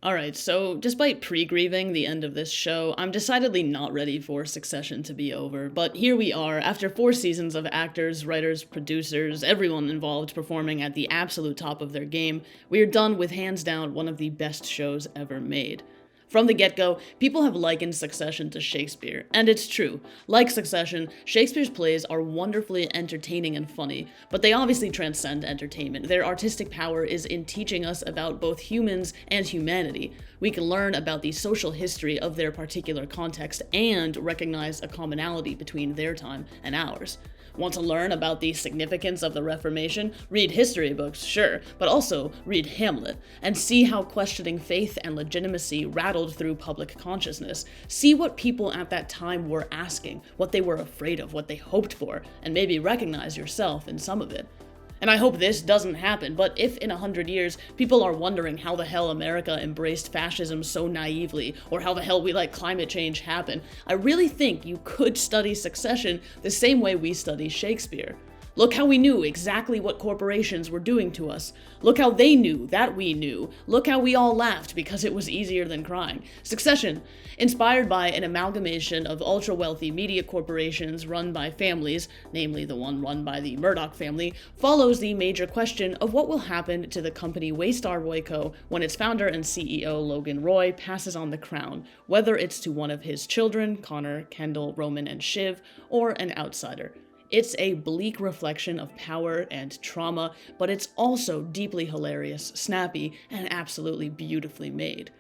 Alright, so despite pre-grieving the end of this show, I'm decidedly not ready for Succession to be over, but here we are, after 4 seasons of actors, writers, producers, everyone involved performing at the absolute top of their game, we are done with hands down one of the best shows ever made. From the get-go, people have likened Succession to Shakespeare, and it's true. Like Succession, Shakespeare's plays are wonderfully entertaining and funny, but they obviously transcend entertainment. Their artistic power is in teaching us about both humans and humanity. We can learn about the social history of their particular context and recognize a commonality between their time and ours. Want to learn about the significance of the Reformation? Read history books, sure, but also read Hamlet, and see how questioning faith and legitimacy rattled through public consciousness. See what people at that time were asking, what they were afraid of, what they hoped for, and maybe recognize yourself in some of it. And I hope this doesn't happen, but if in 100 years people are wondering how the hell America embraced fascism so naively, or how the hell we let climate change happen, I really think you could study Succession the same way we study Shakespeare. Look how we knew exactly what corporations were doing to us. Look how they knew that we knew. Look how we all laughed because it was easier than crying. Succession, inspired by an amalgamation of ultra-wealthy media corporations run by families, namely the one run by the Murdoch family, follows the major question of what will happen to the company Waystar Royco when its founder and CEO Logan Roy passes on the crown, whether it's to one of his children, Connor, Kendall, Roman, and Shiv, or an outsider. It's a bleak reflection of power and trauma, but it's also deeply hilarious, snappy, and absolutely beautifully made.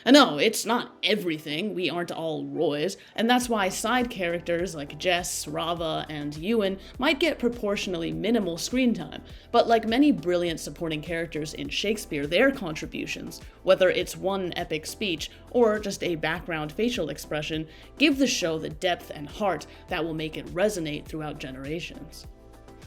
And no, it's not everything, we aren't all Roys, and that's why side characters like Jess, Rava, and Ewan might get proportionally minimal screen time, but like many brilliant supporting characters in Shakespeare, their contributions, whether it's one epic speech or just a background facial expression, give the show the depth and heart that will make it resonate throughout generations.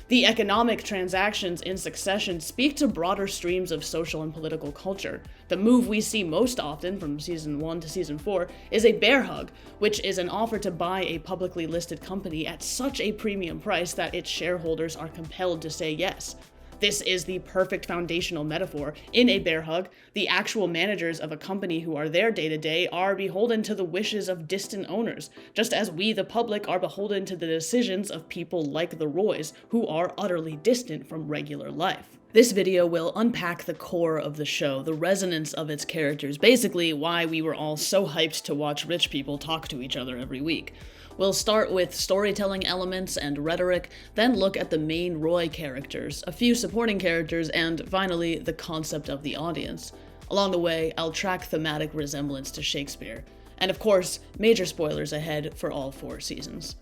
The economic transactions in Succession speak to broader streams of social and political culture. The move we see most often from season 1 to season 4 is a bear hug, which is an offer to buy a publicly listed company at such a premium price that its shareholders are compelled to say yes. This is the perfect foundational metaphor. In a bear hug, the actual managers of a company who are there day to day are beholden to the wishes of distant owners, just as we, the public, are beholden to the decisions of people like the Roys, who are utterly distant from regular life. This video will unpack the core of the show, the resonance of its characters, basically why we were all so hyped to watch rich people talk to each other every week. We'll start with storytelling elements and rhetoric, then look at the main Roy characters, a few supporting characters, and finally, the concept of the audience. Along the way, I'll track thematic resemblance to Shakespeare. And of course, major spoilers ahead for all 4 seasons.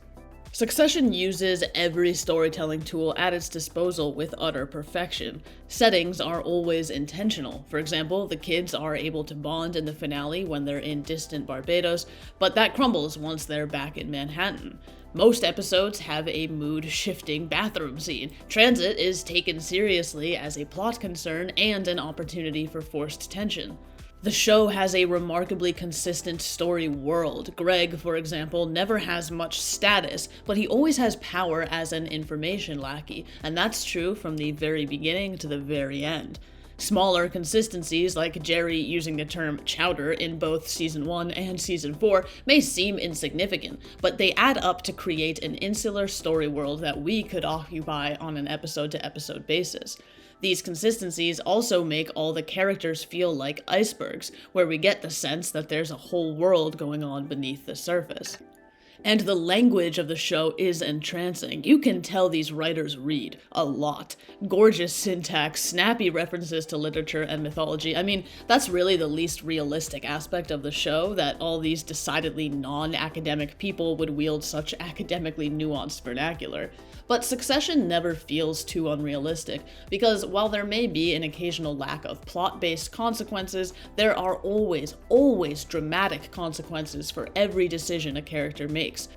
Succession uses every storytelling tool at its disposal with utter perfection. Settings are always intentional. For example, the kids are able to bond in the finale when they're in distant Barbados, but that crumbles once they're back in Manhattan. Most episodes have a mood-shifting bathroom scene. Transit is taken seriously as a plot concern and an opportunity for forced tension. The show has a remarkably consistent story world. Greg, for example, never has much status, but he always has power as an information lackey, and that's true from the very beginning to the very end. Smaller consistencies, like Jerry using the term chowder in both season 1 and season 4, may seem insignificant, but they add up to create an insular story world that we could occupy on an episode-to-episode basis. These consistencies also make all the characters feel like icebergs, where we get the sense that there's a whole world going on beneath the surface. And the language of the show is entrancing. You can tell these writers read a lot. Gorgeous syntax, snappy references to literature and mythology. I mean, that's really the least realistic aspect of the show, that all these decidedly non-academic people would wield such academically nuanced vernacular. But Succession never feels too unrealistic, because while there may be an occasional lack of plot-based consequences, there are always dramatic consequences for every decision a character makes.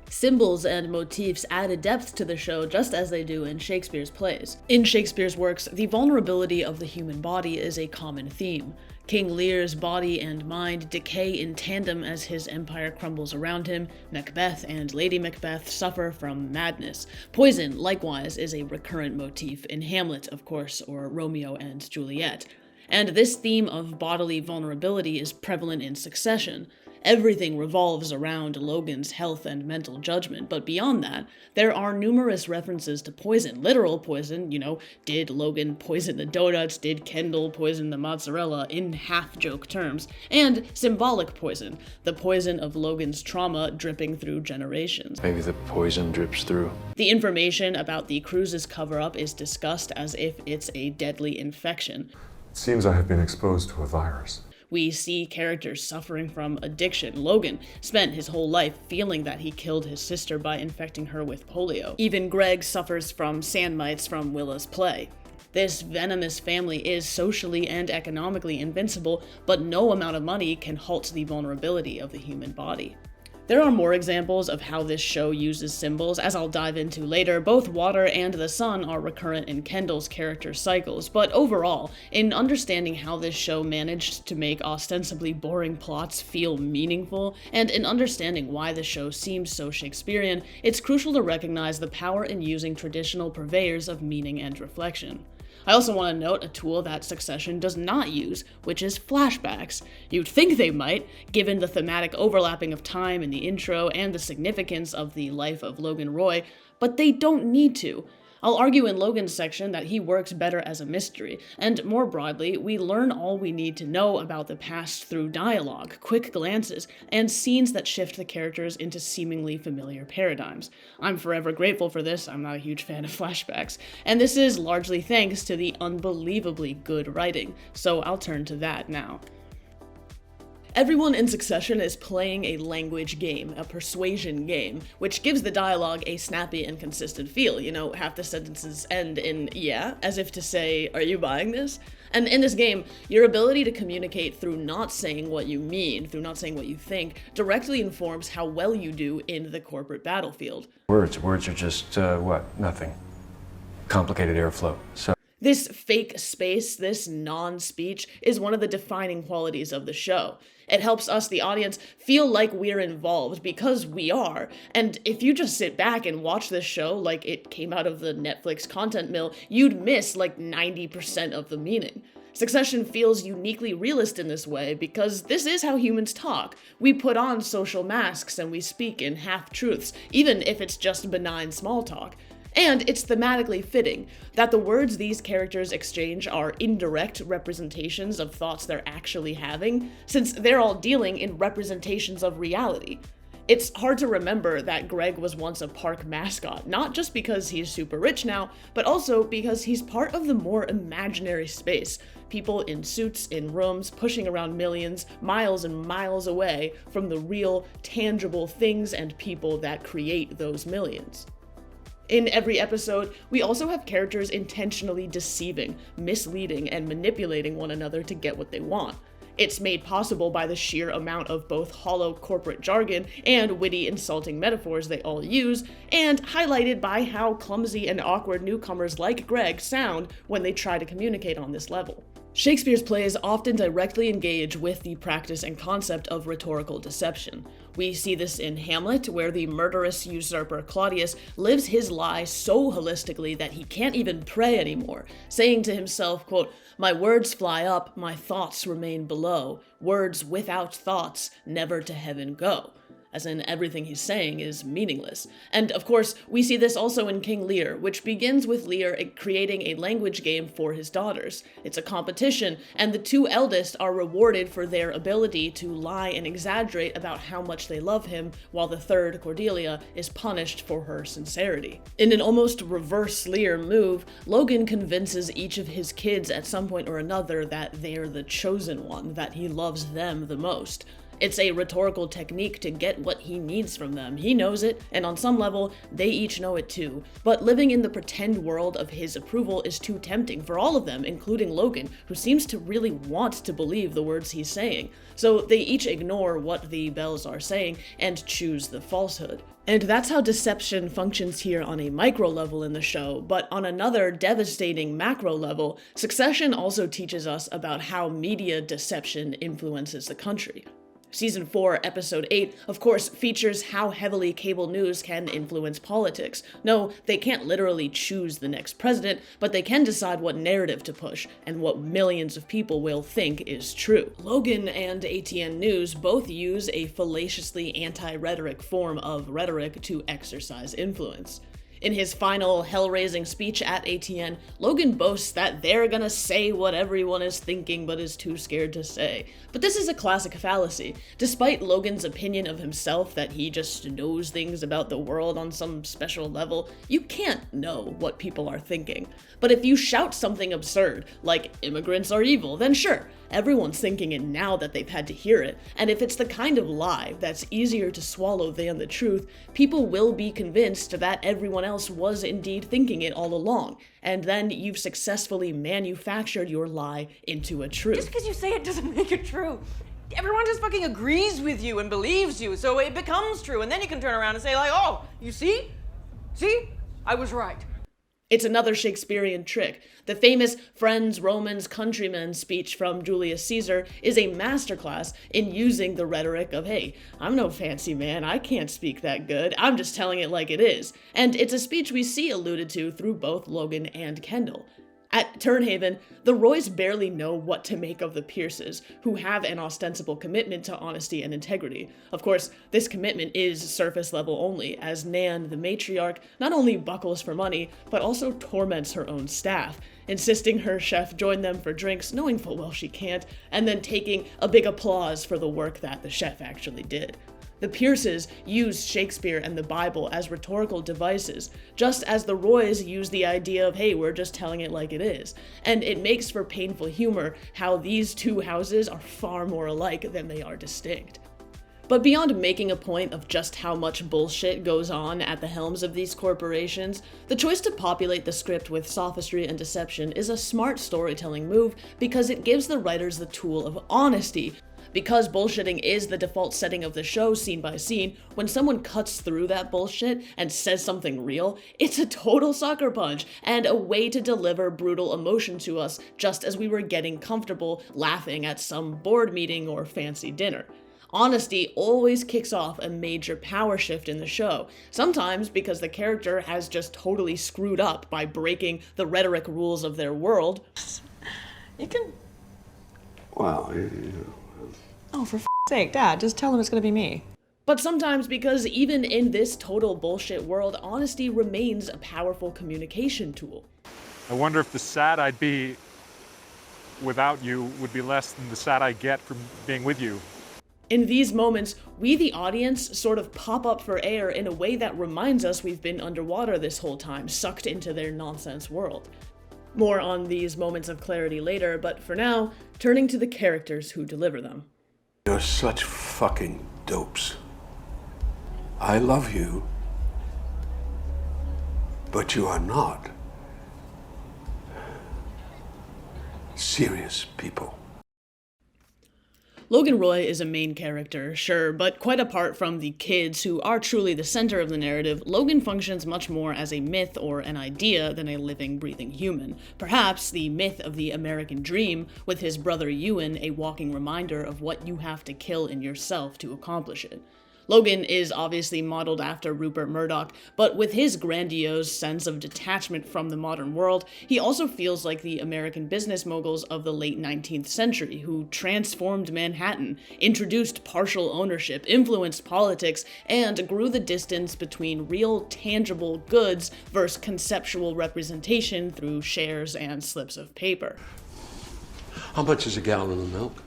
Symbols and motifs add a depth to the show just as they do in Shakespeare's plays. In Shakespeare's works, the vulnerability of the human body is a common theme. King Lear's body and mind decay in tandem as his empire crumbles around him. Macbeth and Lady Macbeth suffer from madness. Poison, likewise, is a recurrent motif in Hamlet, of course, or Romeo and Juliet. and this theme of bodily vulnerability is prevalent in Succession. Everything revolves around Logan's health and mental judgment, but beyond that, there are numerous references to poison. Literal poison, did Logan poison the donuts? Did Kendall poison the mozzarella, in half-joke terms? And symbolic poison, the poison of Logan's trauma dripping through generations. Maybe the poison drips through. The information about the cruise's cover-up is discussed as if it's a deadly infection. It seems I have been exposed to a virus. We see characters suffering from addiction. Logan spent his whole life feeling that he killed his sister by infecting her with polio. Even Greg suffers from sand mites from Willa's play. This venomous family is socially and economically invincible, but no amount of money can halt the vulnerability of the human body. There are more examples of how this show uses symbols, as I'll dive into later. Both water and the sun are recurrent in Kendall's character cycles, but overall, in understanding how this show managed to make ostensibly boring plots feel meaningful, and in understanding why the show seems so Shakespearean, it's crucial to recognize the power in using traditional purveyors of meaning and reflection. I also want to note a tool that Succession does not use, which is flashbacks. You'd think they might, given the thematic overlapping of time in the intro and the significance of the life of Logan Roy, but they don't need to. I'll argue in Logan's section that he works better as a mystery, and more broadly, we learn all we need to know about the past through dialogue, quick glances, and scenes that shift the characters into seemingly familiar paradigms. I'm forever grateful for this. I'm not a huge fan of flashbacks, and this is largely thanks to the unbelievably good writing, so I'll turn to that now. Everyone in Succession is playing a language game, a persuasion game, which gives the dialogue a snappy and consistent feel. Half the sentences end in yeah, as if to say, are you buying this? And in this game, your ability to communicate through not saying what you mean, through not saying what you think, directly informs how well you do in the corporate battlefield. Words are just, nothing. Complicated airflow. So this fake space, this non-speech, is one of the defining qualities of the show. It helps us, the audience, feel like we're involved, because we are. And if you just sit back and watch this show like it came out of the Netflix content mill, you'd miss like 90% of the meaning. Succession feels uniquely realist in this way because this is how humans talk. We put on social masks and we speak in half-truths, even if it's just benign small talk. And it's thematically fitting that the words these characters exchange are indirect representations of thoughts they're actually having, since they're all dealing in representations of reality. It's hard to remember that Greg was once a park mascot, not just because he's super rich now, but also because he's part of the more imaginary space. People in suits, in rooms, pushing around millions, miles and miles away from the real, tangible things and people that create those millions. In every episode, we also have characters intentionally deceiving, misleading, and manipulating one another to get what they want. It's made possible by the sheer amount of both hollow corporate jargon and witty, insulting metaphors they all use, and highlighted by how clumsy and awkward newcomers like Greg sound when they try to communicate on this level. Shakespeare's plays often directly engage with the practice and concept of rhetorical deception. We see this in Hamlet, where the murderous usurper Claudius lives his lie so holistically that he can't even pray anymore, saying to himself, quote, "My words fly up, my thoughts remain below. Words without thoughts never to heaven go." As in, everything he's saying is meaningless. And of course, we see this also in King Lear, which begins with Lear creating a language game for his daughters. It's a competition, and the two eldest are rewarded for their ability to lie and exaggerate about how much they love him, while the third, Cordelia, is punished for her sincerity. In an almost reverse Lear move, Logan convinces each of his kids at some point or another that they're the chosen one, that he loves them the most. It's a rhetorical technique to get what he needs from them. He knows it, and on some level, they each know it too. But living in the pretend world of his approval is too tempting for all of them, including Logan, who seems to really want to believe the words he's saying. So they each ignore what the bells are saying and choose the falsehood. And that's how deception functions here on a micro level in the show, but on another devastating macro level, Succession also teaches us about how media deception influences the country. Season 4, Episode 8, of course, features how heavily cable news can influence politics. No, they can't literally choose the next president, but they can decide what narrative to push, and what millions of people will think is true. Logan and ATN News both use a fallaciously anti-rhetoric form of rhetoric to exercise influence. In his final hell-raising speech at ATN, Logan boasts that they're gonna say what everyone is thinking but is too scared to say. But this is a classic fallacy. Despite Logan's opinion of himself that he just knows things about the world on some special level, you can't know what people are thinking. But if you shout something absurd, like immigrants are evil, then sure, everyone's thinking it now that they've had to hear it, and if it's the kind of lie that's easier to swallow than the truth, people will be convinced that everyone else was indeed thinking it all along, and then you've successfully manufactured your lie into a truth. Just because you say it doesn't make it true. Everyone just fucking agrees with you and believes you, so it becomes true, and then you can turn around and say like, oh, you see? See? I was right. It's another Shakespearean trick. The famous Friends, Romans, Countrymen speech from Julius Caesar is a masterclass in using the rhetoric of, hey, I'm no fancy man, I can't speak that good, I'm just telling it like it is. And it's a speech we see alluded to through both Logan and Kendall. At Turnhaven, the Roys barely know what to make of the Pierces, who have an ostensible commitment to honesty and integrity. Of course, this commitment is surface level only, as Nan, the matriarch, not only buckles for money, but also torments her own staff, insisting her chef join them for drinks, knowing full well she can't, and then taking a big applause for the work that the chef actually did. The Pierces use Shakespeare and the Bible as rhetorical devices, just as the Roys use the idea of, hey, we're just telling it like it is. And it makes for painful humor how these two houses are far more alike than they are distinct. But beyond making a point of just how much bullshit goes on at the helms of these corporations, the choice to populate the script with sophistry and deception is a smart storytelling move because it gives the writers the tool of honesty. Because bullshitting is the default setting of the show scene by scene, when someone cuts through that bullshit and says something real, it's a total sucker punch and a way to deliver brutal emotion to us just as we were getting comfortable laughing at some board meeting or fancy dinner. Honesty always kicks off a major power shift in the show, sometimes because the character has just totally screwed up by breaking the rhetoric rules of their world. You can... Well, Oh, for sake, Dad, just tell him it's gonna be me. But sometimes because even in this total bullshit world, honesty remains a powerful communication tool. I wonder if the sad I'd be without you would be less than the sad I get from being with you. In these moments, we the audience sort of pop up for air in a way that reminds us we've been underwater this whole time, sucked into their nonsense world. More on these moments of clarity later, but for now, turning to the characters who deliver them. you're such fucking dopes. I love you, but you are not serious people. Logan Roy is a main character, sure, but quite apart from the kids who are truly the center of the narrative, Logan functions much more as a myth or an idea than a living, breathing human. Perhaps the myth of the American dream, with his brother Ewan a walking reminder of what you have to kill in yourself to accomplish it. Logan is obviously modeled after Rupert Murdoch, but with his grandiose sense of detachment from the modern world, he also feels like the American business moguls of the late 19th century who transformed Manhattan, introduced partial ownership, influenced politics, and grew the distance between real, tangible goods versus conceptual representation through shares and slips of paper. How much is a gallon of milk?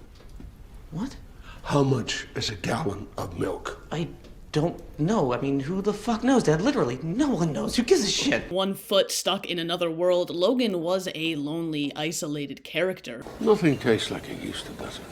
What? How much is a gallon of milk? I don't know. I mean, who the fuck knows, Dad? Literally, no one knows. Who gives a shit? 1 foot stuck in another world, Logan was a lonely, isolated character. Nothing tastes like it used to, does it?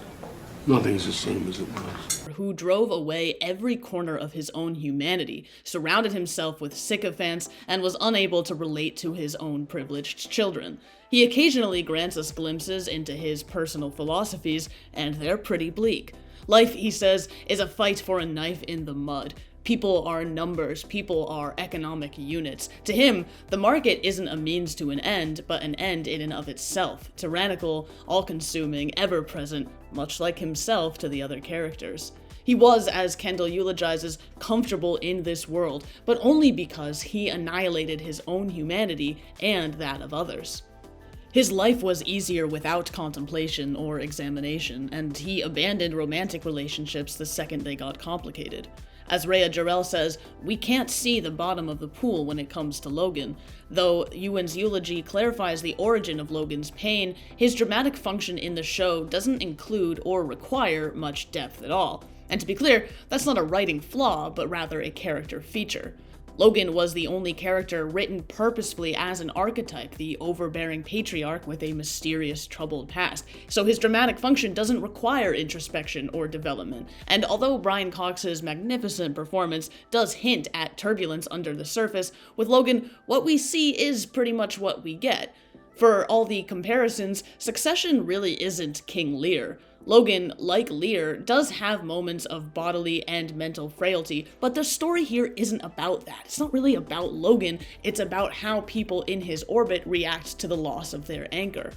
Nothing's the same as it was. Who drove away every corner of his own humanity, surrounded himself with sycophants, and was unable to relate to his own privileged children. He occasionally grants us glimpses into his personal philosophies, and they're pretty bleak. Life, he says, is a fight for a knife in the mud. People are numbers, people are economic units. To him, the market isn't a means to an end, but an end in and of itself, tyrannical, all-consuming, ever-present, much like himself to the other characters. He was, as Kendall eulogizes, comfortable in this world, but only because he annihilated his own humanity and that of others. His life was easier without contemplation or examination, and he abandoned romantic relationships the second they got complicated. As J.R.R. says, we can't see the bottom of the pool when it comes to Logan. Though Ewan's eulogy clarifies the origin of Logan's pain, his dramatic function in the show doesn't include or require much depth at all. And to be clear, that's not a writing flaw, but rather a character feature. Logan was the only character written purposefully as an archetype, the overbearing patriarch with a mysterious, troubled past, so his dramatic function doesn't require introspection or development. And although Brian Cox's magnificent performance does hint at turbulence under the surface, with Logan, what we see is pretty much what we get. For all the comparisons, Succession really isn't King Lear. Logan, like Lear, does have moments of bodily and mental frailty, but the story here isn't about that. It's not really about Logan, it's about how people in his orbit react to the loss of their anchor.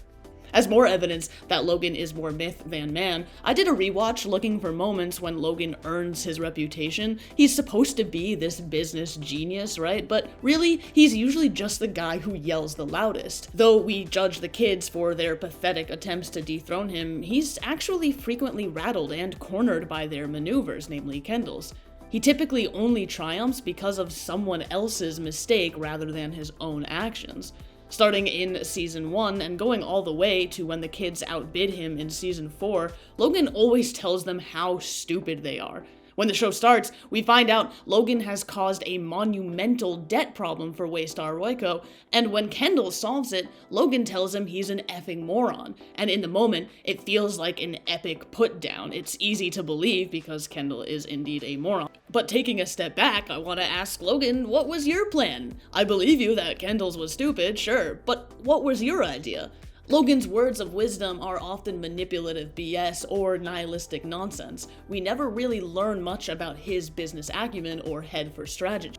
As more evidence that Logan is more myth than man, I did a rewatch looking for moments when Logan earns his reputation. He's supposed to be this business genius, right? But really, he's usually just the guy who yells the loudest. Though we judge the kids for their pathetic attempts to dethrone him, he's actually frequently rattled and cornered by their maneuvers, namely Kendall's. He typically only triumphs because of someone else's mistake rather than his own actions. Starting in season 1 and going all the way to when the kids outbid him in season 4, Logan always tells them how stupid they are. When the show starts, we find out Logan has caused a monumental debt problem for Waystar Royco, and when Kendall solves it, Logan tells him he's an effing moron. And in the moment, it feels like an epic put-down. It's easy to believe because Kendall is indeed a moron. But taking a step back, I want to ask Logan, what was your plan? I believe you that Kendall's was stupid, sure, but what was your idea? Logan's words of wisdom are often manipulative BS or nihilistic nonsense. We never really learn much about his business acumen or head for strategy.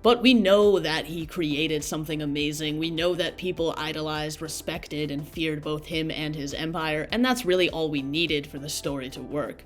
But we know that he created something amazing. We know that people idolized, respected, and feared both him and his empire, and that's really all we needed for the story to work.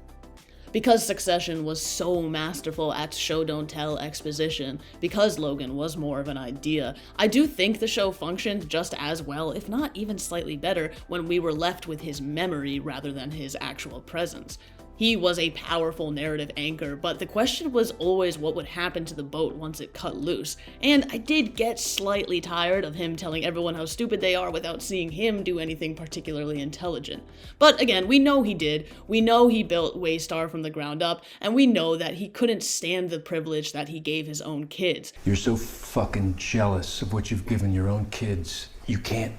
Because Succession was so masterful at show-don't-tell exposition, because Logan was more of an idea, I do think the show functioned just as well, if not even slightly better, when we were left with his memory rather than his actual presence. He was a powerful narrative anchor, but the question was always what would happen to the boat once it cut loose. And I did get slightly tired of him telling everyone how stupid they are without seeing him do anything particularly intelligent. But again, we know he did. We know he built Waystar from the ground up, and we know that he couldn't stand the privilege that he gave his own kids. You're so fucking jealous of what you've given your own kids. You can't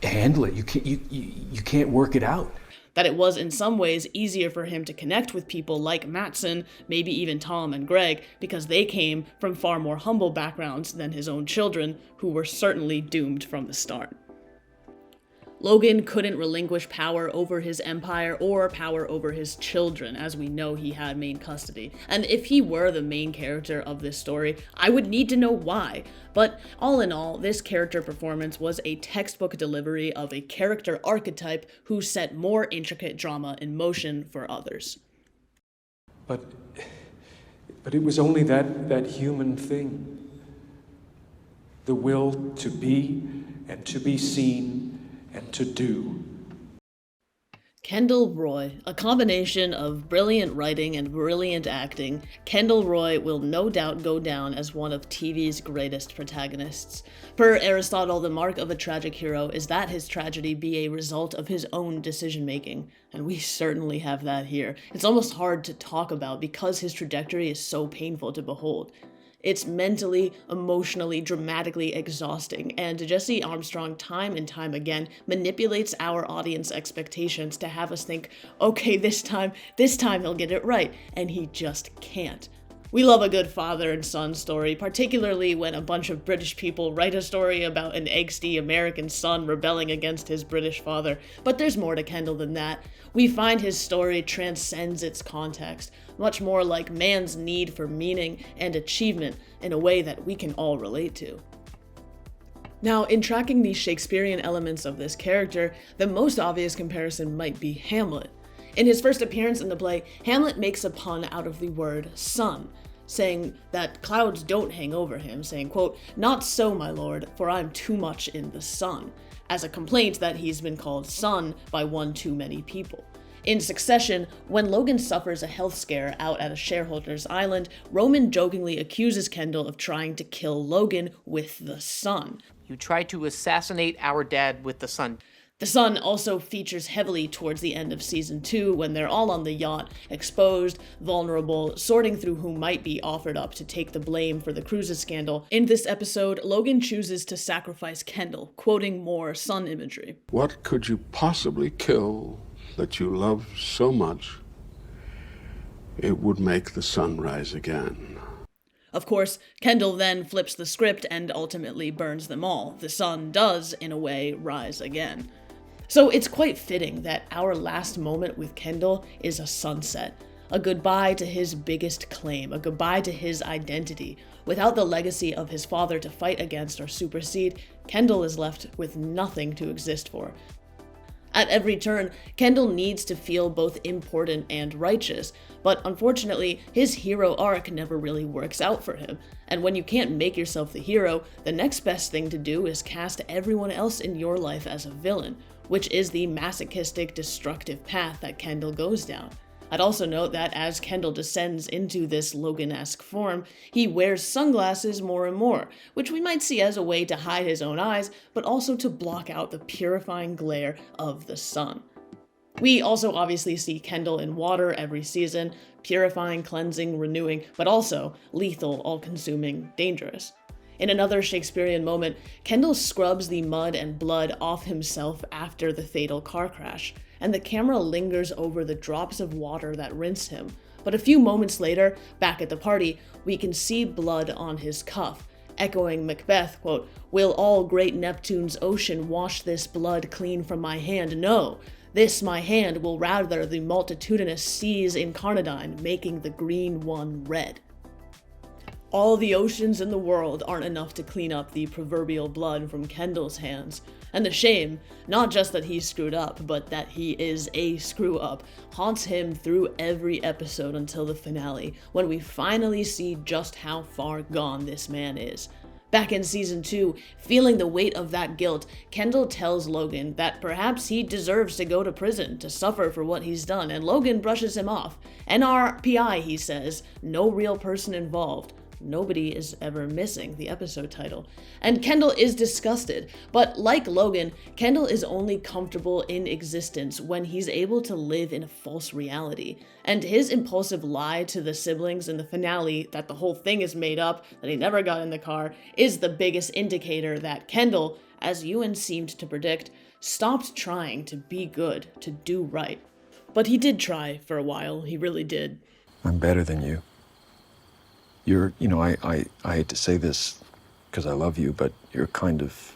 handle it. You can't work it out. That it was in some ways easier for him to connect with people like Matsson, maybe even Tom and Greg, because they came from far more humble backgrounds than his own children, who were certainly doomed from the start. Logan couldn't relinquish power over his empire or power over his children, as we know he had main custody. And if he were the main character of this story, I would need to know why. But all in all, this character performance was a textbook delivery of a character archetype who set more intricate drama in motion for others. But it was only that human thing. The will to be and to be seen and to do. Kendall Roy, a combination of brilliant writing and brilliant acting, Kendall Roy will no doubt go down as one of TV's greatest protagonists. Per Aristotle, the mark of a tragic hero is that his tragedy be a result of his own decision-making, and we certainly have that here. It's almost hard to talk about because his trajectory is so painful to behold. It's mentally, emotionally, dramatically exhausting, and Jesse Armstrong time and time again manipulates our audience expectations to have us think, okay, this time he'll get it right, and he just can't. We love a good father and son story, particularly when a bunch of British people write a story about an angsty American son rebelling against his British father, but there's more to Kendall than that. We find his story transcends its context, much more like man's need for meaning and achievement in a way that we can all relate to. Now, in tracking the Shakespearean elements of this character, the most obvious comparison might be Hamlet. In his first appearance in the play, Hamlet makes a pun out of the word sun, saying that clouds don't hang over him, saying, quote, "Not so, my lord, for I'm too much in the sun," as a complaint that he's been called son by one too many people. In Succession, when Logan suffers a health scare out at a shareholder's island, Roman jokingly accuses Kendall of trying to kill Logan with the sun. You tried to assassinate our dad with the sun. The sun also features heavily towards the end of season 2 when they're all on the yacht, exposed, vulnerable, sorting through who might be offered up to take the blame for the cruises scandal. In this episode, Logan chooses to sacrifice Kendall, quoting more sun imagery. What could you possibly kill that you love so much it would make the sun rise again? Of course, Kendall then flips the script and ultimately burns them all. The sun does, in a way, rise again. So it's quite fitting that our last moment with Kendall is a sunset, a goodbye to his biggest claim, a goodbye to his identity. Without the legacy of his father to fight against or supersede, Kendall is left with nothing to exist for. At every turn, Kendall needs to feel both important and righteous, but unfortunately, his hero arc never really works out for him. And when you can't make yourself the hero, the next best thing to do is cast everyone else in your life as a villain, which is the masochistic, destructive path that Kendall goes down. I'd also note that as Kendall descends into this Logan-esque form, he wears sunglasses more and more, which we might see as a way to hide his own eyes, but also to block out the purifying glare of the sun. We also obviously see Kendall in water every season, purifying, cleansing, renewing, but also lethal, all-consuming, dangerous. In another Shakespearean moment, Kendall scrubs the mud and blood off himself after the fatal car crash, and the camera lingers over the drops of water that rinse him. But a few moments later, back at the party, we can see blood on his cuff, echoing Macbeth, quote, "Will all great Neptune's ocean wash this blood clean from my hand? No, this my hand will rather the multitudinous seas incarnadine, making the green one red." All the oceans in the world aren't enough to clean up the proverbial blood from Kendall's hands. And the shame, not just that he's screwed up, but that he is a screw-up, haunts him through every episode until the finale, when we finally see just how far gone this man is. Back in season 2, feeling the weight of that guilt, Kendall tells Logan that perhaps he deserves to go to prison to suffer for what he's done, and Logan brushes him off. NRPI, he says, no real person involved. Nobody is ever missing, the episode title. And Kendall is disgusted, but like Logan, Kendall is only comfortable in existence when he's able to live in a false reality. And his impulsive lie to the siblings in the finale that the whole thing is made up, that he never got in the car, is the biggest indicator that Kendall, as Ewan seemed to predict, stopped trying to be good, to do right. But he did try for a while, he really did. I'm better than you. I hate to say this because I love you, but you're kind of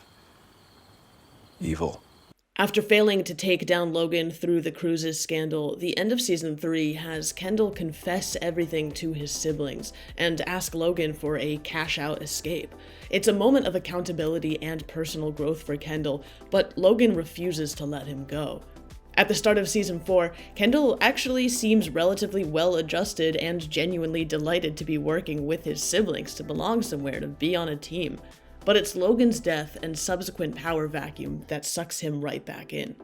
evil. After failing to take down Logan through the cruises scandal, the end of season 3 has Kendall confess everything to his siblings and ask Logan for a cash-out escape. It's a moment of accountability and personal growth for Kendall, but Logan refuses to let him go. At the start of season 4, Kendall actually seems relatively well adjusted and genuinely delighted to be working with his siblings, to belong somewhere, to be on a team. But it's Logan's death and subsequent power vacuum that sucks him right back in.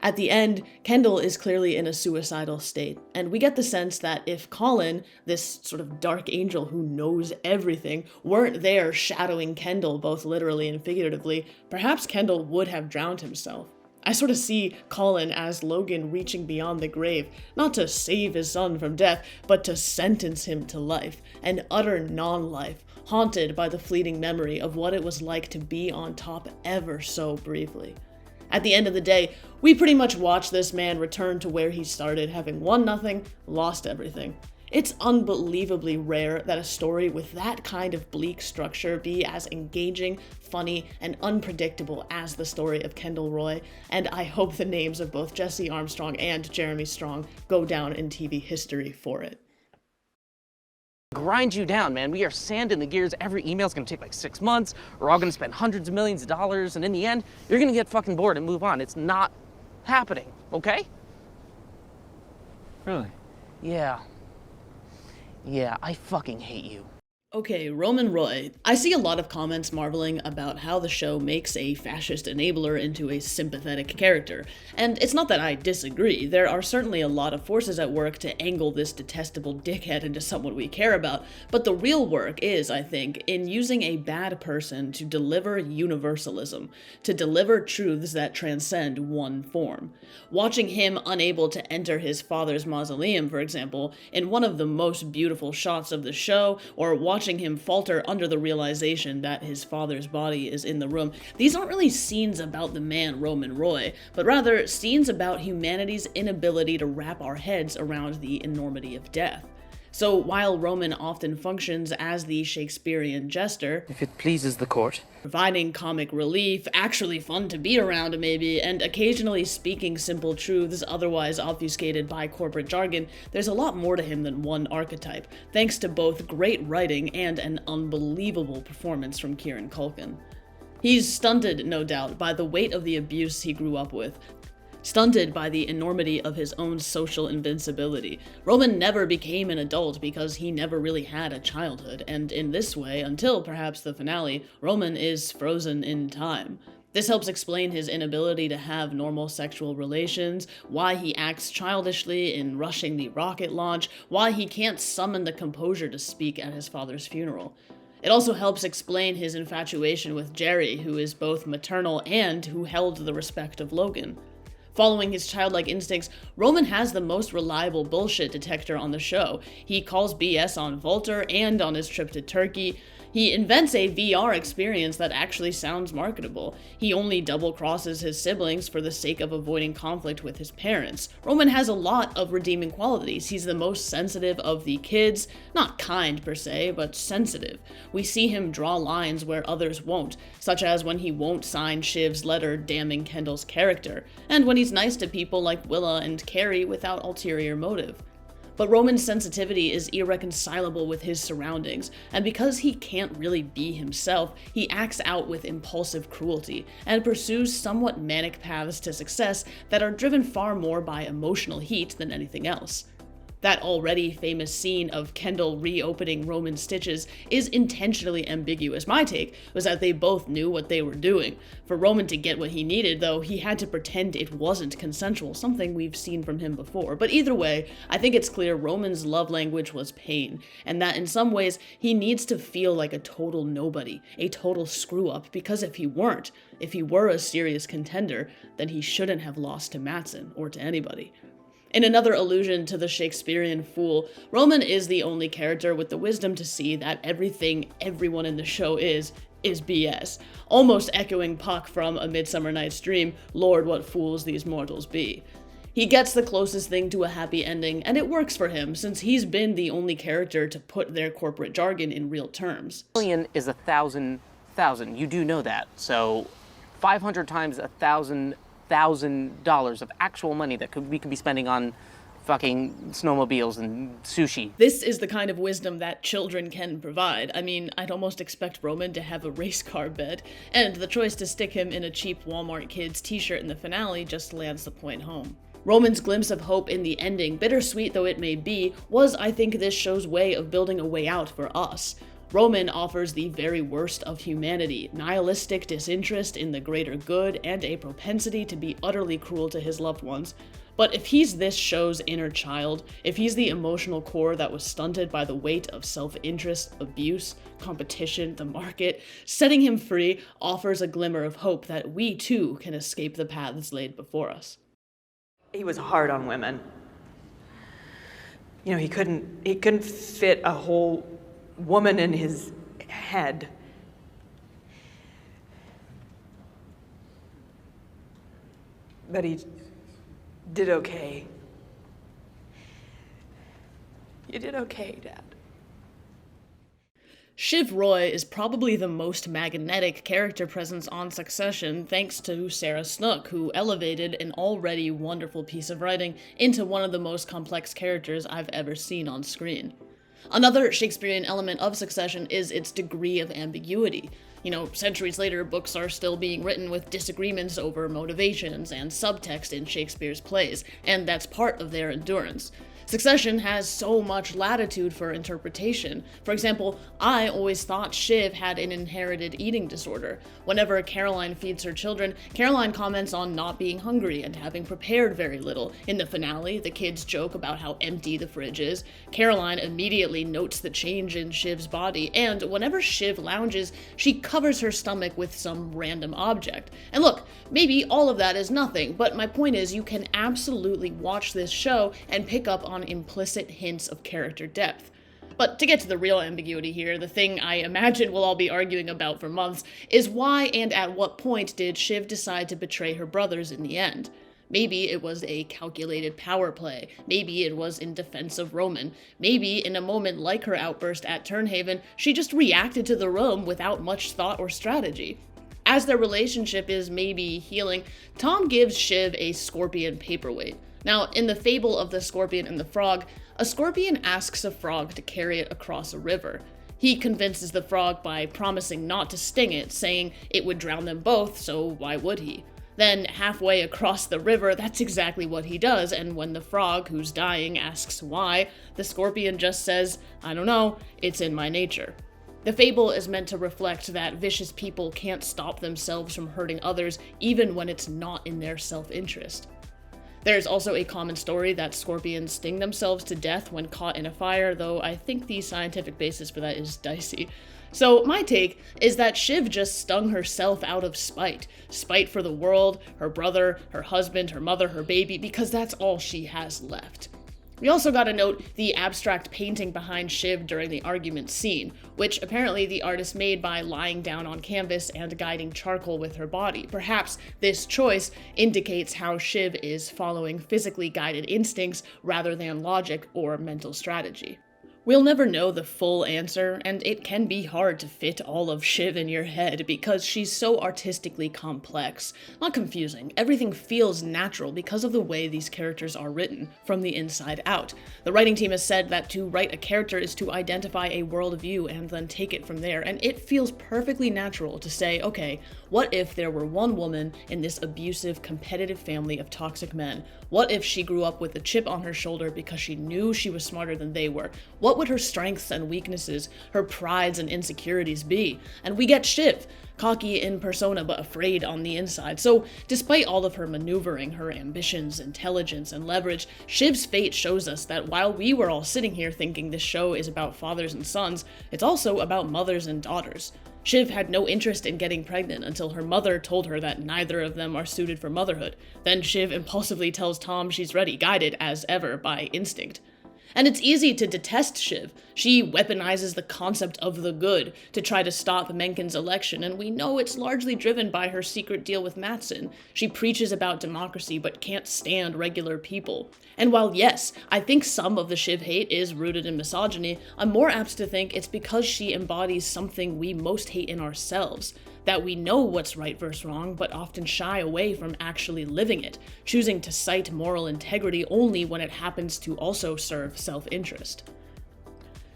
At the end, Kendall is clearly in a suicidal state, and we get the sense that if Colin, this sort of dark angel who knows everything, weren't there shadowing Kendall both literally and figuratively, perhaps Kendall would have drowned himself. I sort of see Colin as Logan reaching beyond the grave, not to save his son from death, but to sentence him to life, an utter non-life, haunted by the fleeting memory of what it was like to be on top ever so briefly. At the end of the day, we pretty much watch this man return to where he started, having won nothing, lost everything. It's unbelievably rare that a story with that kind of bleak structure be as engaging, funny, and unpredictable as the story of Kendall Roy, and I hope the names of both Jesse Armstrong and Jeremy Strong go down in TV history for it. Grind you down, man. We are sand in the gears. Every email's gonna take like 6 months. We're all gonna spend hundreds of millions of dollars, and in the end, you're gonna get fucking bored and move on. It's not happening, okay? Really? Yeah. Yeah, I fucking hate you. Okay, Roman Roy. I see a lot of comments marveling about how the show makes a fascist enabler into a sympathetic character, and it's not that I disagree. There are certainly a lot of forces at work to angle this detestable dickhead into someone we care about, but the real work is, I think, in using a bad person to deliver universalism, to deliver truths that transcend one form. Watching him unable to enter his father's mausoleum, for example, in one of the most beautiful shots of the show, or watching him falter under the realization that his father's body is in the room. These aren't really scenes about the man Roman Roy, but rather scenes about humanity's inability to wrap our heads around the enormity of death. So while Roman often functions as the Shakespearean jester, If it pleases the court. providing comic relief, actually fun to be around maybe, and occasionally speaking simple truths otherwise obfuscated by corporate jargon, there's a lot more to him than one archetype, thanks to both great writing and an unbelievable performance from Kieran Culkin. He's stunted, no doubt, by the weight of the abuse he grew up with, stunted by the enormity of his own social invincibility. Roman never became an adult because he never really had a childhood, and in this way, until perhaps the finale, Roman is frozen in time. This helps explain his inability to have normal sexual relations, why he acts childishly in rushing the rocket launch, why he can't summon the composure to speak at his father's funeral. It also helps explain his infatuation with Jerry, who is both maternal and who held the respect of Logan. Following his childlike instincts, Roman has the most reliable bullshit detector on the show. He calls BS on Volter and on his trip to Turkey. He invents a VR experience that actually sounds marketable. He only double-crosses his siblings for the sake of avoiding conflict with his parents. Roman has a lot of redeeming qualities. He's the most sensitive of the kids. Not kind per se, but sensitive. We see him draw lines where others won't, such as when he won't sign Shiv's letter damning Kendall's character, and when he's nice to people like Willa and Carrie without ulterior motive. But Roman's sensitivity is irreconcilable with his surroundings, and because he can't really be himself, he acts out with impulsive cruelty, and pursues somewhat manic paths to success that are driven far more by emotional heat than anything else. That already famous scene of Kendall reopening Roman's stitches is intentionally ambiguous. My take was that they both knew what they were doing. For Roman to get what he needed, though, he had to pretend it wasn't consensual, something we've seen from him before. But either way, I think it's clear Roman's love language was pain, and that in some ways, he needs to feel like a total nobody, a total screw-up, because if he were a serious contender, then he shouldn't have lost to Matsson, or to anybody. In another allusion to the Shakespearean fool, Roman is the only character with the wisdom to see that everything everyone in the show is BS, almost echoing Puck from A Midsummer Night's Dream, Lord, what fools these mortals be. He gets the closest thing to a happy ending, and it works for him, since he's been the only character to put their corporate jargon in real terms. Million is 1,000,000. You do know that. So 500 times $1,000 of actual money that we could be spending on fucking snowmobiles and sushi. This is the kind of wisdom that children can provide. I mean, I'd almost expect Roman to have a race car bed, and the choice to stick him in a cheap Walmart Kids t-shirt in the finale just lands the point home. Roman's glimpse of hope in the ending, bittersweet though it may be, was, I think, this show's way of building a way out for us. Roman offers the very worst of humanity, nihilistic disinterest in the greater good, and a propensity to be utterly cruel to his loved ones. But if he's this show's inner child, if he's the emotional core that was stunted by the weight of self-interest, abuse, competition, the market, setting him free offers a glimmer of hope that we too can escape the paths laid before us. He was hard on women. You know, he couldn't fit a whole woman in his head. But he did okay. You did okay, Dad. Shiv Roy is probably the most magnetic character presence on Succession, thanks to Sarah Snook, who elevated an already wonderful piece of writing into one of the most complex characters I've ever seen on screen. Another Shakespearean element of Succession is its degree of ambiguity. You know, centuries later, books are still being written with disagreements over motivations and subtext in Shakespeare's plays, and that's part of their endurance. Succession has so much latitude for interpretation. For example, I always thought Shiv had an inherited eating disorder. Whenever Caroline feeds her children, Caroline comments on not being hungry and having prepared very little. In the finale, the kids joke about how empty the fridge is. Caroline immediately notes the change in Shiv's body, and whenever Shiv lounges, she covers her stomach with some random object. And look, maybe all of that is nothing, but my point is you can absolutely watch this show and pick up on implicit hints of character depth. But to get to the real ambiguity here, the thing I imagine we'll all be arguing about for months is why and at what point did Shiv decide to betray her brothers in the end? Maybe it was a calculated power play. Maybe it was in defense of Roman. Maybe in a moment like her outburst at Turnhaven, she just reacted to the room without much thought or strategy. As their relationship is maybe healing, Tom gives Shiv a scorpion paperweight. Now, in the fable of the scorpion and the frog, a scorpion asks a frog to carry it across a river. He convinces the frog by promising not to sting it, saying it would drown them both, so why would he? Then, halfway across the river, that's exactly what he does, and when the frog, who's dying, asks why, the scorpion just says, "I don't know, it's in my nature." The fable is meant to reflect that vicious people can't stop themselves from hurting others, even when it's not in their self-interest. There's also a common story that scorpions sting themselves to death when caught in a fire, though I think the scientific basis for that is dicey. So my take is that Shiv just stung herself out of spite. Spite for the world, her brother, her husband, her mother, her baby, because that's all she has left. We also gotta note the abstract painting behind Shiv during the argument scene, which apparently the artist made by lying down on canvas and guiding charcoal with her body. Perhaps this choice indicates how Shiv is following physically guided instincts rather than logic or mental strategy. We'll never know the full answer, and it can be hard to fit all of Shiv in your head because she's so artistically complex. Not confusing, everything feels natural because of the way these characters are written, from the inside out. The writing team has said that to write a character is to identify a worldview and then take it from there, and it feels perfectly natural to say, okay, what if there were one woman in this abusive, competitive family of toxic men? What if she grew up with a chip on her shoulder because she knew she was smarter than they were? What would her strengths and weaknesses, her prides and insecurities be? And we get Shiv, cocky in persona but afraid on the inside. So despite all of her maneuvering, her ambitions, intelligence, and leverage, Shiv's fate shows us that while we were all sitting here thinking this show is about fathers and sons, it's also about mothers and daughters. Shiv had no interest in getting pregnant until her mother told her that neither of them are suited for motherhood. Then Shiv impulsively tells Tom she's ready, guided, as ever, by instinct. And it's easy to detest Shiv. She weaponizes the concept of the good to try to stop Mencken's election, and we know it's largely driven by her secret deal with Matsson. She preaches about democracy but can't stand regular people. And while yes, I think some of the Shiv hate is rooted in misogyny, I'm more apt to think it's because she embodies something we most hate in ourselves. That we know what's right versus wrong, but often shy away from actually living it, choosing to cite moral integrity only when it happens to also serve self-interest.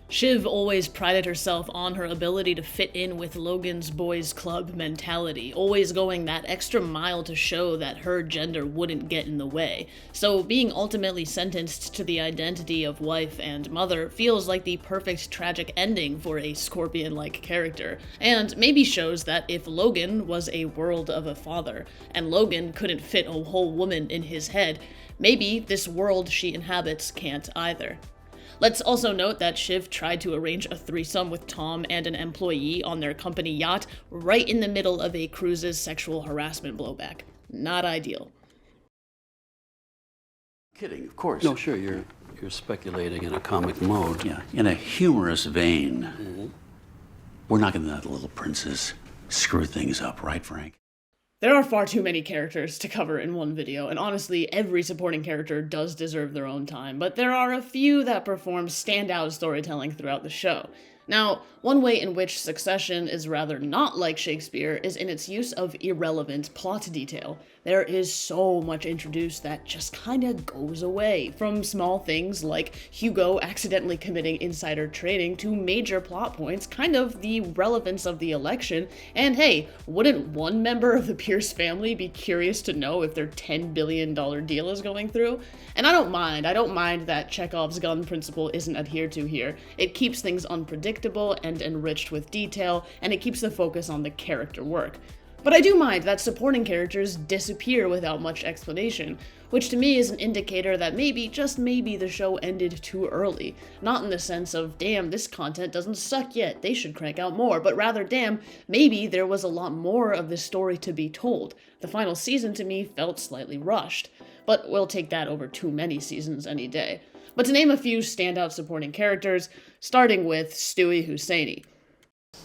Shiv always prided herself on her ability to fit in with Logan's boys club mentality, always going that extra mile to show that her gender wouldn't get in the way. So being ultimately sentenced to the identity of wife and mother feels like the perfect tragic ending for a scorpion-like character, and maybe shows that if Logan was a world of a father, and Logan couldn't fit a whole woman in his head, maybe this world she inhabits can't either. Let's also note that Shiv tried to arrange a threesome with Tom and an employee on their company yacht right in the middle of a cruise's sexual harassment blowback. Not ideal. Kidding, of course. No, sure, you're speculating in a comic mode. Yeah, in a humorous vein. We're not gonna let the little princes screw things up, right, Frank? There are far too many characters to cover in one video, and honestly, every supporting character does deserve their own time, but there are a few that perform standout storytelling throughout the show. Now, one way in which Succession is rather not like Shakespeare is in its use of irrelevant plot detail. there is so much introduced that just kinda goes away, from small things like Hugo accidentally committing insider trading to major plot points, kind of the relevance of the election, and hey, wouldn't one member of the Pierce family be curious to know if their $10 billion deal is going through? And I don't mind that Chekhov's gun principle isn't adhered to here. It keeps things unpredictable and enriched with detail, and it keeps the focus on the character work. But I do mind that supporting characters disappear without much explanation, which to me is an indicator that maybe, just maybe, the show ended too early. Not in the sense of, damn, this content doesn't suck yet, they should crank out more, but rather, damn, maybe there was a lot more of this story to be told. The final season to me felt slightly rushed, but we'll take that over too many seasons any day. But to name a few standout supporting characters, starting with Stewy Hosseini.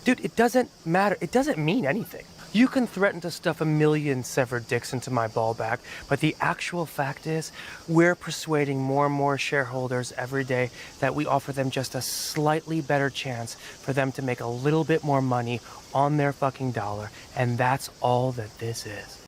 Dude, it doesn't matter. It doesn't mean anything. You can threaten to stuff 1,000,000 severed dicks into my ball bag, but the actual fact is, we're persuading more and more shareholders every day that we offer them just a slightly better chance for them to make a little bit more money on their fucking dollar, and that's all that this is.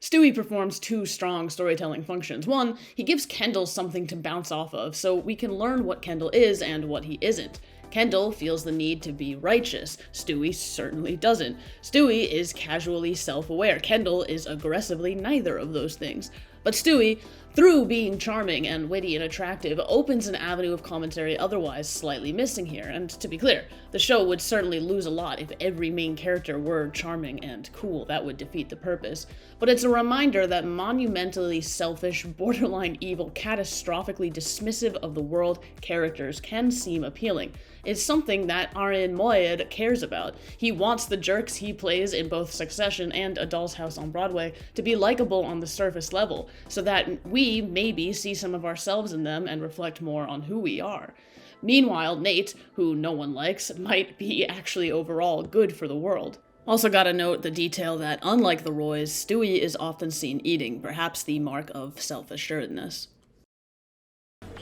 Stewy performs two strong storytelling functions. One, he gives Kendall something to bounce off of, so we can learn what Kendall is and what he isn't. Kendall feels the need to be righteous. Stewy certainly doesn't. Stewy is casually self-aware. Kendall is aggressively neither of those things. But Stewy, through being charming and witty and attractive, opens an avenue of commentary otherwise slightly missing here. And to be clear, the show would certainly lose a lot if every main character were charming and cool. That would defeat the purpose. But it's a reminder that monumentally selfish, borderline evil, catastrophically dismissive of the world characters can seem appealing. It's something that Arjen Moyed cares about. He wants the jerks he plays in both Succession and A Doll's House on Broadway to be likable on the surface level, so that we maybe see some of ourselves in them and reflect more on who we are. Meanwhile, Nate, who no one likes, might be actually overall good for the world. Also gotta note the detail that, unlike the Roys, Stewy is often seen eating, perhaps the mark of self-assuredness.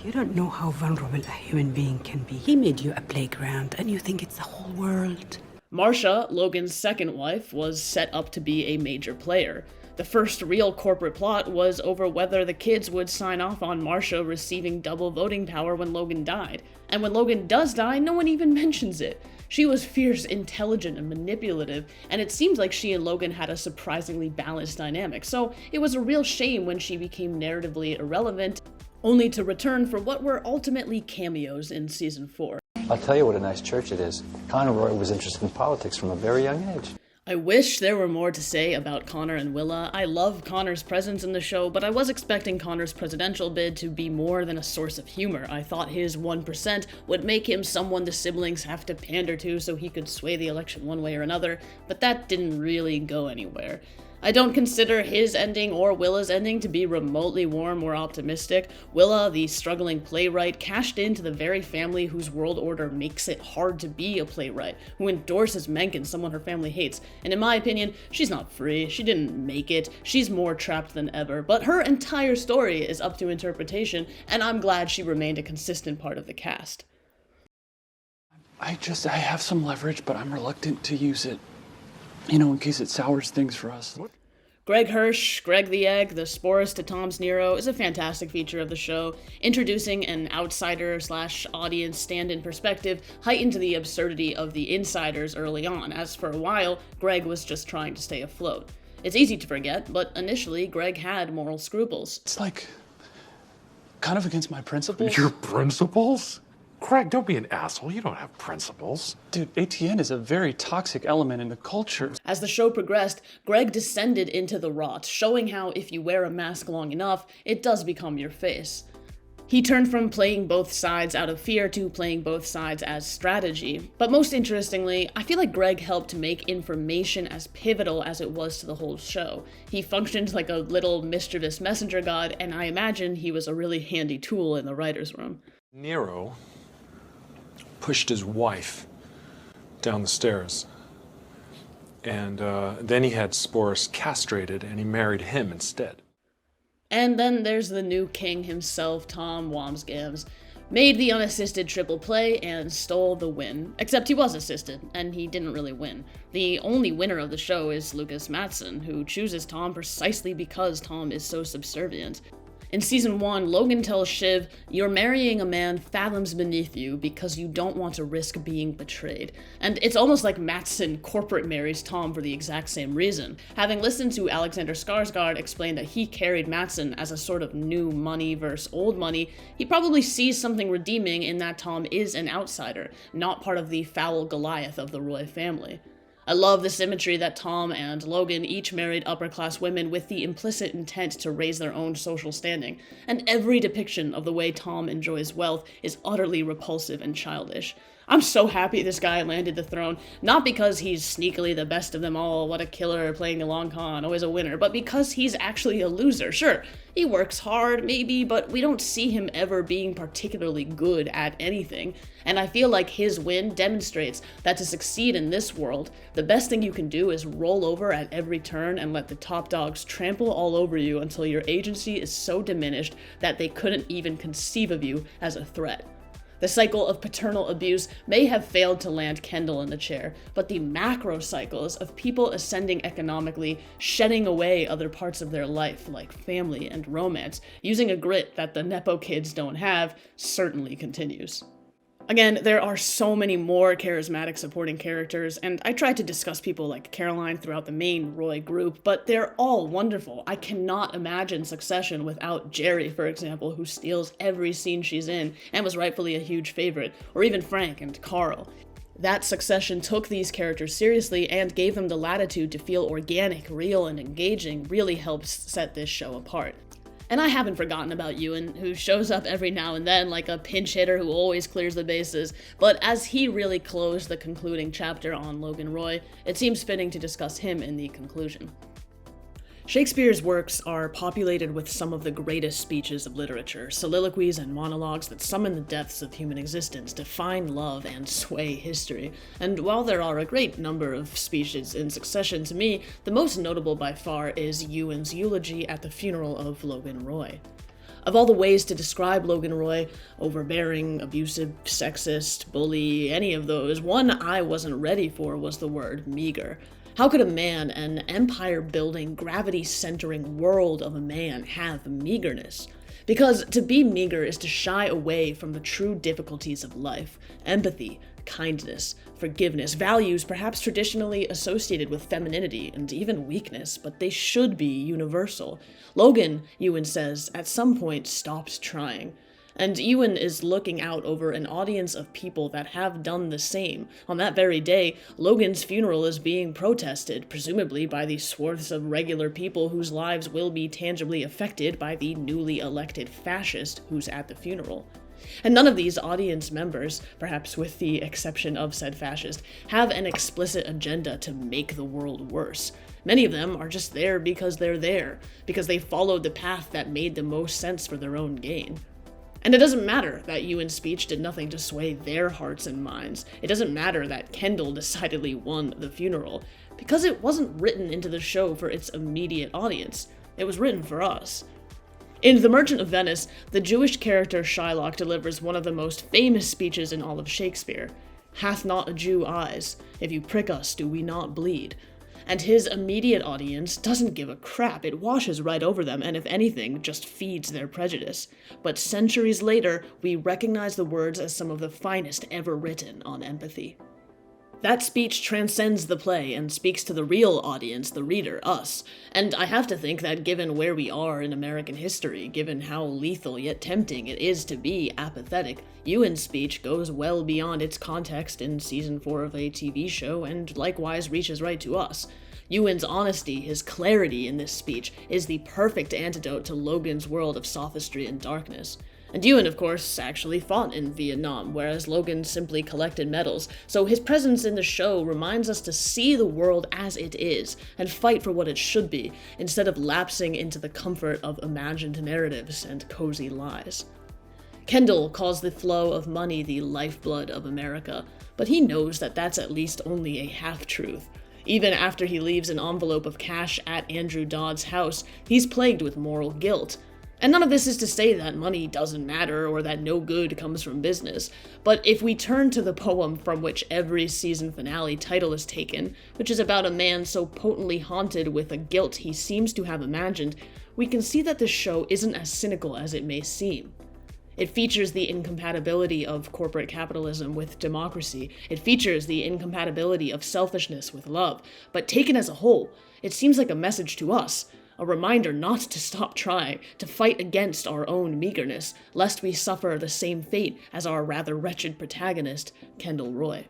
You don't know how vulnerable a human being can be. He made you a playground, and you think it's the whole world. Marcia, Logan's second wife, was set up to be a major player. The first real corporate plot was over whether the kids would sign off on Marcia receiving double voting power when Logan died. And when Logan does die, no one even mentions it. She was fierce, intelligent, and manipulative, and it seems like she and Logan had a surprisingly balanced dynamic, so it was a real shame when she became narratively irrelevant, only to return for what were ultimately cameos in season 4. I'll tell you what a nice church it is. Kendall Roy was interested in politics from a very young age. I wish there were more to say about Connor and Willa. I love Connor's presence in the show, but I was expecting Connor's presidential bid to be more than a source of humor. I thought his 1% would make him someone the siblings have to pander to so he could sway the election one way or another, but that didn't really go anywhere. I don't consider his ending or Willa's ending to be remotely warm or optimistic. Willa, the struggling playwright, cashed into the very family whose world order makes it hard to be a playwright, who endorses Mencken, someone her family hates. And in my opinion, she's not free, she didn't make it, she's more trapped than ever, but her entire story is up to interpretation, and I'm glad she remained a consistent part of the cast. I have some leverage, but I'm reluctant to use it. You know, in case it sours things for us. Greg Hirsch, Greg the Egg, the Sporus to Tom's Nero, is a fantastic feature of the show. Introducing an outsider/audience stand-in perspective heightened the absurdity of the insiders early on, as for a while, Greg was just trying to stay afloat. It's easy to forget, but initially, Greg had moral scruples. It's like, kind of against my principles. Your principles? Craig, don't be an asshole. You don't have principles. Dude, ATN is a very toxic element in the culture. As the show progressed, Greg descended into the rot, showing how if you wear a mask long enough, it does become your face. He turned from playing both sides out of fear to playing both sides as strategy. But most interestingly, I feel like Greg helped make information as pivotal as it was to the whole show. He functioned like a little mischievous messenger god, and I imagine he was a really handy tool in the writer's room. Nero pushed his wife down the stairs. And then he had Sporus castrated, and he married him instead. And then there's the new king himself, Tom Wambsgans. made the unassisted triple play, and stole the win. Except he was assisted, and he didn't really win. The only winner of the show is Lukas Matsson, who chooses Tom precisely because Tom is so subservient. In season 1, Logan tells Shiv, "You're marrying a man fathoms beneath you because you don't want to risk being betrayed." And it's almost like Matsson corporate marries Tom for the exact same reason. Having listened to Alexander Skarsgård explain that he carried Matsson as a sort of new money versus old money, he probably sees something redeeming in that Tom is an outsider, not part of the foul Goliath of the Roy family. I love the symmetry that Tom and Logan each married upper-class women with the implicit intent to raise their own social standing, and every depiction of the way Tom enjoys wealth is utterly repulsive and childish. I'm so happy this guy landed the throne, not because he's sneakily the best of them all, what a killer playing a long con, always a winner, but because he's actually a loser. Sure, he works hard, maybe, but we don't see him ever being particularly good at anything. And I feel like his win demonstrates that to succeed in this world, the best thing you can do is roll over at every turn and let the top dogs trample all over you until your agency is so diminished that they couldn't even conceive of you as a threat. The cycle of paternal abuse may have failed to land Kendall in the chair, but the macro cycles of people ascending economically, shedding away other parts of their life, like family and romance, using a grit that the Nepo kids don't have, certainly continues. Again, there are so many more charismatic supporting characters, and I tried to discuss people like Caroline throughout the main Roy group, but they're all wonderful. I cannot imagine Succession without Jerry, for example, who steals every scene she's in and was rightfully a huge favorite, or even Frank and Carl. That Succession took these characters seriously and gave them the latitude to feel organic, real, and engaging really helps set this show apart. And I haven't forgotten about Ewan, who shows up every now and then like a pinch hitter who always clears the bases, but as he really closed the concluding chapter on Logan Roy, it seems fitting to discuss him in the conclusion. Shakespeare's works are populated with some of the greatest speeches of literature, soliloquies and monologues that summon the depths of human existence, define love, and sway history. And while there are a great number of speeches in succession, to me, the most notable by far is Ewan's eulogy at the funeral of Logan Roy. Of all the ways to describe Logan Roy, overbearing, abusive, sexist, bully, any of those, one I wasn't ready for was the word meager. How could a man, an empire-building, gravity-centering world of a man, have meagerness? Because to be meager is to shy away from the true difficulties of life, empathy, kindness, forgiveness, values perhaps traditionally associated with femininity and even weakness, but they should be universal. Logan, Ewan says, at some point stops trying. And Ewan is looking out over an audience of people that have done the same. On that very day, Logan's funeral is being protested, presumably by the swaths of regular people whose lives will be tangibly affected by the newly elected fascist who's at the funeral. And none of these audience members, perhaps with the exception of said fascist, have an explicit agenda to make the world worse. Many of them are just there because they're there, because they followed the path that made the most sense for their own gain. And it doesn't matter that Ewan's speech did nothing to sway their hearts and minds. It doesn't matter that Kendall decidedly won the funeral, because it wasn't written into the show for its immediate audience. It was written for us. In The Merchant of Venice, the Jewish character Shylock delivers one of the most famous speeches in all of Shakespeare. "Hath not a Jew eyes? If you prick us, do we not bleed?" And his immediate audience doesn't give a crap. It washes right over them, and if anything, just feeds their prejudice. But centuries later, we recognize the words as some of the finest ever written on empathy. That speech transcends the play and speaks to the real audience, the reader, us. And I have to think that given where we are in American history, given how lethal yet tempting it is to be apathetic, Ewan's speech goes well beyond its context in season 4 of a TV show and likewise reaches right to us. Ewan's honesty, his clarity in this speech, is the perfect antidote to Logan's world of sophistry and darkness. And Ewan, of course, actually fought in Vietnam, whereas Logan simply collected medals, so his presence in the show reminds us to see the world as it is, and fight for what it should be, instead of lapsing into the comfort of imagined narratives and cozy lies. Kendall calls the flow of money the lifeblood of America, but he knows that that's at least only a half-truth. Even after he leaves an envelope of cash at Andrew Dodd's house, he's plagued with moral guilt. And none of this is to say that money doesn't matter or that no good comes from business, but if we turn to the poem from which every season finale title is taken, which is about a man so potently haunted with a guilt he seems to have imagined, we can see that this show isn't as cynical as it may seem. It features the incompatibility of corporate capitalism with democracy. It features the incompatibility of selfishness with love. But taken as a whole, it seems like a message to us, a reminder not to stop trying, to fight against our own meagerness, lest we suffer the same fate as our rather wretched protagonist, Kendall Roy.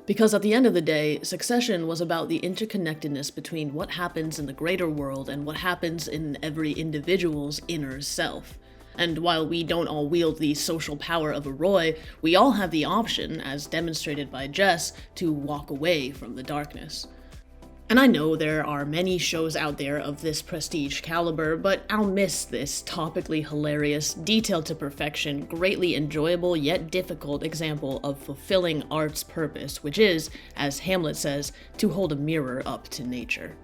Because at the end of the day, Succession was about the interconnectedness between what happens in the greater world and what happens in every individual's inner self. And while we don't all wield the social power of a Roy, we all have the option, as demonstrated by Jess, to walk away from the darkness. And I know there are many shows out there of this prestige caliber, but I'll miss this topically hilarious, detailed to perfection, greatly enjoyable yet difficult example of fulfilling art's purpose, which is, as Hamlet says, to hold a mirror up to nature.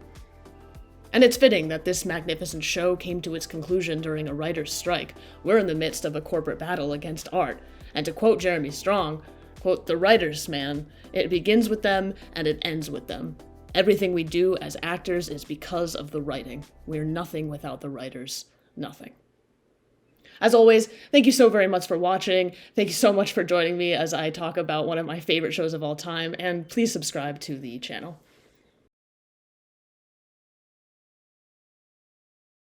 And it's fitting that this magnificent show came to its conclusion during a writer's strike. We're in the midst of a corporate battle against art. And to quote Jeremy Strong, quote, "The writers, man, it begins with them and it ends with them. Everything we do as actors is because of the writing. We're nothing without the writers. Nothing." As always, thank you so very much for watching. Thank you so much for joining me as I talk about one of my favorite shows of all time, and please subscribe to the channel.